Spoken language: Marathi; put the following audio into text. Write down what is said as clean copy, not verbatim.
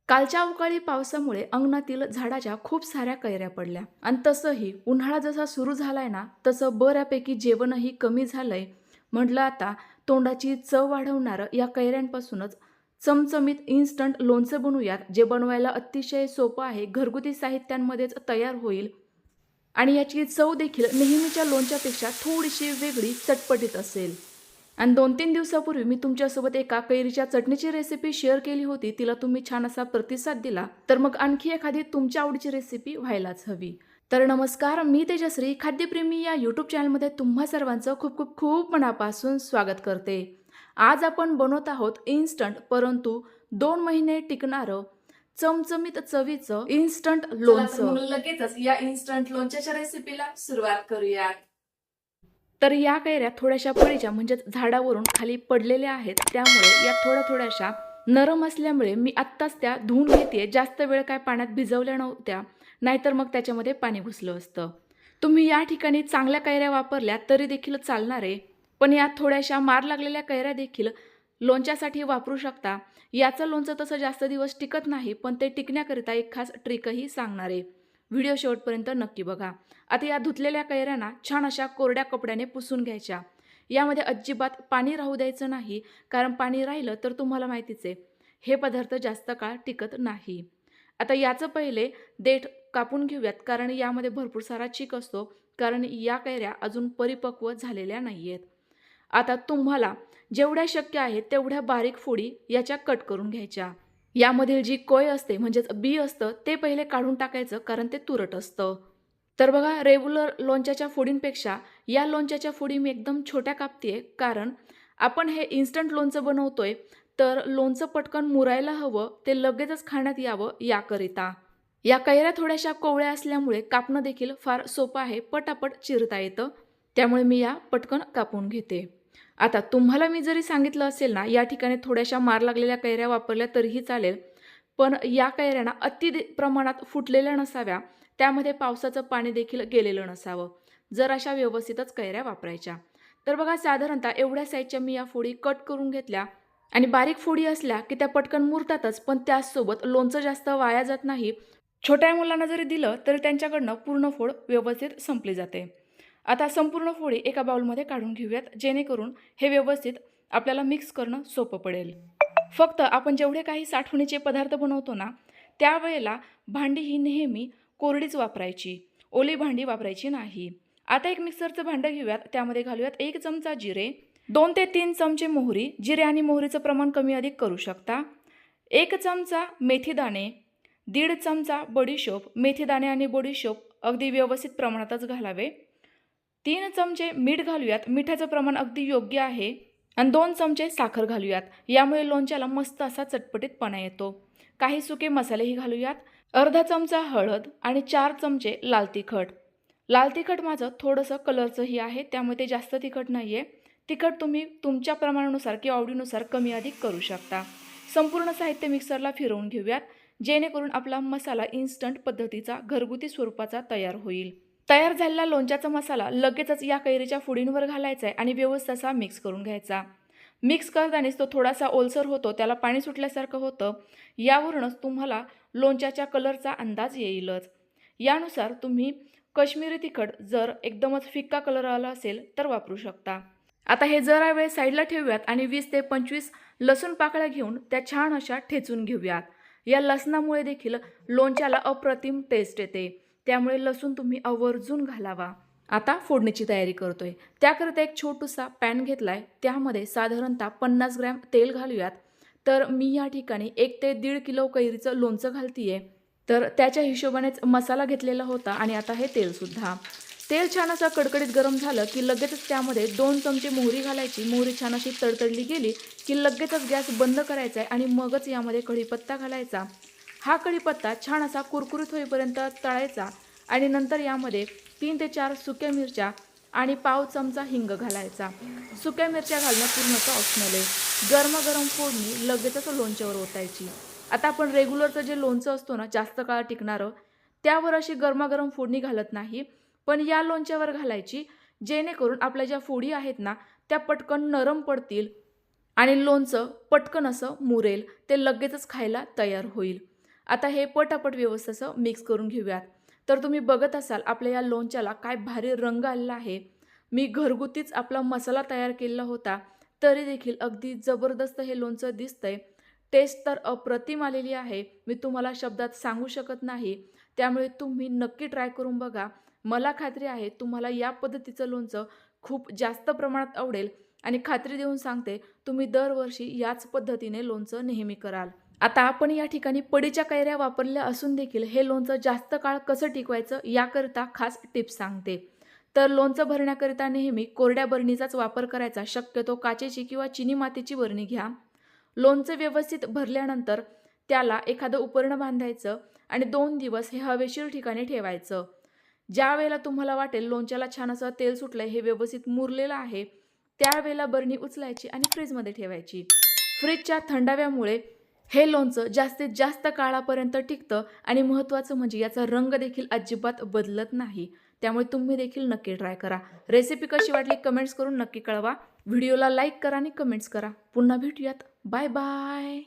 कालच्या अवकाळी पावसामुळे अंगणातील झाडाच्या खूप साऱ्या कैऱ्या पडल्या आणि तसंही उन्हाळा जसा सुरू झालाय ना तसं बऱ्यापैकी जेवणही कमी झालंय. म्हटलं आता तोंडाची चव वाढवणारं या कैऱ्यांपासूनच चमचमीत इन्स्टंट लोणचं बनवूयात, जे बनवायला अतिशय सोपं आहे, घरगुती साहित्यांमध्येच तयार होईल आणि याची चव देखील नेहमीच्या लोणच्यापेक्षा थोडीशी वेगळी चटपटीत असेल. आणि 2-3 दिवसापूर्वी मी तुमच्यासोबत एका कैरीच्या चटणीची रेसिपी शेअर केली होती. तिला तुम्ही छान असा प्रतिसाद दिला. तर मग आणखी एखादी तुमच्या आवडीची रेसिपी व्हायलाच हवी. तर नमस्कार, मी तेजश्री, खाद्यप्रेमी या यूट्यूब चॅनलमध्ये तुम्हा सर्वांचं खूप खूप खूप मनापासून स्वागत करते. आज आपण बनवत आहोत इन्स्टंट परंतु 2 महिने टिकणारं चमचमीत चवीचं इन्स्टंट लोणचं. मग लगेचच या इन्स्टंट लोणच्याच्या रेसिपीला सुरुवात करूयात. तर या कैऱ्या थोड्याशा पडीच्या म्हणजेच झाडावरून खाली पडलेल्या आहेत, त्यामुळे या थोड्या थोड्याशा नरम असल्यामुळे मी आत्ताच त्या धुवून घेते. जास्त वेळ काय पाण्यात भिजवल्या नव्हत्या, नाहीतर मग त्याच्यामध्ये पाणी घुसलं असतं. तुम्ही या ठिकाणी चांगल्या कैऱ्या वापरल्या तरी देखील चालणार आहे, पण या थोड्याशा मार लागलेल्या कैऱ्या देखील लोणच्यासाठी वापरू शकता. याचं लोणचं तसं जास्त दिवस टिकत नाही, पण ते टिकण्याकरिता एक खास ट्रिकही सांगणार आहे. व्हिडिओ शेवटपर्यंत नक्की बघा. आता या धुतलेल्या कैऱ्यांना छान अशा कोरड्या कपड्याने पुसून घ्यायच्या. यामध्ये अजिबात पाणी राहू द्यायचं नाही, कारण पाणी राहिलं तर तुम्हाला माहितीच आहे, हे पदार्थ जास्त काळ टिकत नाही. आता याचं पहिले देठ कापून घेऊयात, कारण यामध्ये भरपूर सारा चीक असतो, कारण या कैऱ्या अजून परिपक्व झालेल्या नाही आहेत. आता तुम्हाला जेवढ्या शक्य आहे तेवढ्या बारीक फोडी याच्या कट करून घ्यायच्या. यामधील जी कोय असते म्हणजेच बी असतं ते पहिले काढून टाकायचं, कारण ते तुरट असतं. तर बघा, रेग्युलर लोणच्याच्या फोडींपेक्षा या लोणच्याच्या फोडी मी एकदम छोट्या कापतेय, कारण आपण हे इन्स्टंट लोणचं बनवतोय, तर लोणचं पटकन मुरायला हवं, ते लगेचच खाण्यात यावं याकरिता. या कैऱ्या थोड्याशा कोवळ्या असल्यामुळे कापणं देखील फार सोपं आहे, पटापट चिरता येतं, त्यामुळे मी या पटकन कापून घेते. आता तुम्हाला मी जरी सांगितलं असेल ना, या ठिकाणी थोड्याशा मार लागलेल्या कैऱ्या वापरल्या तरीही चालेल, पण या कैऱ्यांना प्रमाणात फुटलेल्या नसाव्या, त्यामध्ये पावसाचं पाणी देखील गेलेलं नसावं. जर अशा व्यवस्थितच कैऱ्या वापरायच्या. तर बघा, साधारणतः एवढ्या साईजच्या मी या फोडी कट करून घेतल्या आणि बारीक फोडी असल्या की त्या पटकन मुरतातच, पण त्याचसोबत लोणचं जास्त वाया जात नाही. छोट्या मुलांना जरी दिलं तरी त्यांच्याकडनं पूर्ण फोड व्यवस्थित संपली जाते. आता संपूर्ण फोडी एका बाउलमध्ये काढून घेऊयात, जेणेकरून हे व्यवस्थित आपल्याला मिक्स करणं सोपं पडेल. फक्त आपण जेवढे काही साठवणीचे पदार्थ बनवतो ना, त्यावेळेला भांडी ही नेहमी कोरडीच वापरायची, ओली भांडी वापरायची नाही. आता एक मिक्सरचं भांडं घेऊयात, त्यामध्ये घालूयात 1 चमचा जिरे, 2 ते 3 चमचे मोहरी, जिरे आणि मोहरीचं प्रमाण कमी अधिक करू शकता, 1 चमचा मेथीदाणे, 1.5 चमचा बडीशोप. मेथीदाणे आणि बडीशोप अगदी व्यवस्थित प्रमाणातच घालावे. 3 चमचे मीठ घालूयात, मिठाचं प्रमाण अगदी योग्य आहे, आणि 2 चमचे साखर घालूयात. यामुळे लोणच्याला मस्त असा चटपटीतपणा येतो. काही सुके मसालेही घालूयात, अर्धा चमचा हळद आणि 4 चमचे लाल तिखट. लाल तिखट माझं थोडंसं कलरचंही आहे, त्यामुळे ते जास्त तिखट नाही आहे. तिखट तुम्ही तुमच्या प्रमाणानुसार किंवा आवडीनुसार कमी अधिक करू शकता. संपूर्ण साहित्य मिक्सरला फिरवून घेऊयात, जेणेकरून आपला मसाला इन्स्टंट पद्धतीचा घरगुती स्वरूपाचा तयार होईल. तयार झालेला लोणच्याचा मसाला लगेचच या कैरीच्या फोडींवर घालायचा आहे आणि व्यवस्थित असा मिक्स करून घ्यायचा. मिक्स करतानाच तो थोडासा ओलसर होतो, त्याला पाणी सुटल्यासारखं होतं. यावरूनच तुम्हाला लोणच्याच्या कलरचा अंदाज येईलच. यानुसार तुम्ही काश्मीरी तिखट जर एकदमच फिक्का कलर आला असेल तर वापरू शकता. आता हे जरा वेळ साईडला ठेवूयात आणि 20 ते 25 लसूण पाकळ्या घेऊन त्या छान अशा ठेचून घेऊयात. या लसणामुळे देखील लोणच्याला अप्रतिम टेस्ट येते, त्यामुळे लसूण तुम्ही आवर्जून घालावा. आता फोडणीची तयारी करतोय, त्याकरिता एक छोटूसा पॅन घेतलाय, त्यामध्ये साधारणतः 50 ग्रॅम तेल घालूयात. तर मी या ठिकाणी 1 ते 1.5 किलो कैरीचं लोणचं घालतीये, तर त्याच्या हिशोबानेच मसाला घेतलेला होता. आणि आता हे तेलसुद्धा, तेल छान असं कडकडीत गरम झालं की लगेचच त्यामध्ये 2 चमचे मोहरी घालायची. मोहरी छान अशी तडतडली गेली की लगेचच गॅस बंद करायचा आहे आणि मगच यामध्ये कढीपत्ता घालायचा. हा कढीपत्ता छान असा कुरकुरीत होईपर्यंत तळायचा आणि नंतर यामध्ये 3 ते 4 सुक्या मिरच्या आणि पाव चमचा हिंग घालायचा. सुक्या मिरच्या घालणं पूर्णतः ऑप्शनल आहे. गरमागरम फोडणी लगेचच लोणच्यावर ओतायची. आता आपण रेग्युलरचं जे लोणचं असतो ना, जास्त काळ टिकणारं, त्यावर अशी गरमागरम फोडणी घालत नाही, पण या लोणच्यावर घालायची, जेणेकरून आपल्या ज्या फोडी आहेत ना त्या पटकन नरम पडतील आणि लोणचं पटकन असं मुरेल, ते लगेचच खायला तयार होईल. आता हे पटापट व्यवस्थित असं मिक्स करून घेऊयात. तर तुम्ही बघत असाल आपल्या या लोणच्याला काय भारी रंग आलेला आहे. मी घरगुतीच आपला मसाला तयार केलेला होता, तरी देखील अगदी जबरदस्त हे लोणचं दिसतंय. टेस्ट तर अप्रतिम आलेली आहे. मी तुम्हाला शब्दात सांगू शकत नाही. त्यामुळे तुम्ही नक्की ट्राय करून बघा. मला खात्री आहे तुम्हाला या पद्धतीचं लोणचं खूप जास्त प्रमाणात आवडेल आणि खात्री देऊन सांगते, तुम्ही दरवर्षी याच पद्धतीने लोणचं नेहमी कराल. आता आपण या ठिकाणी पडीच्या कैऱ्या वापरल्या असून देखील हे लोणचं जास्त काळ कसं टिकवायचं याकरिता खास टिप्स सांगते. तर लोणचं भरण्याकरिता नेहमी कोरड्या बरणीचाच वापर करायचा. शक्यतो काचेची किंवा चिनी मातीची बरणी घ्या. लोणचं व्यवस्थित भरल्यानंतर त्याला एखादं उपरणं बांधायचं आणि 2 दिवस हे हवेशीर ठिकाणी ठेवायचं. ज्यावेळेला तुम्हाला वाटेल लोणच्याला छान असं तेल सुटलंय, हे व्यवस्थित मुरलेलं आहे, त्यावेळेला बरणी उचलायची आणि फ्रीजमध्ये ठेवायची. फ्रीजच्या थंडाव्यामुळे हे लोणचं जास्तीत जास्त काळापर्यंत टिकतं आणि महत्त्वाचं म्हणजे याचा रंग देखील अजिबात बदलत नाही. त्यामुळे तुम्ही देखील नक्की ट्राय करा. रेसिपी कशी वाटली कमेंट्स करून नक्की कळवा. व्हिडिओला लाईक करा आणि कमेंट्स करा. पुन्हा भेटूयात. Bye bye.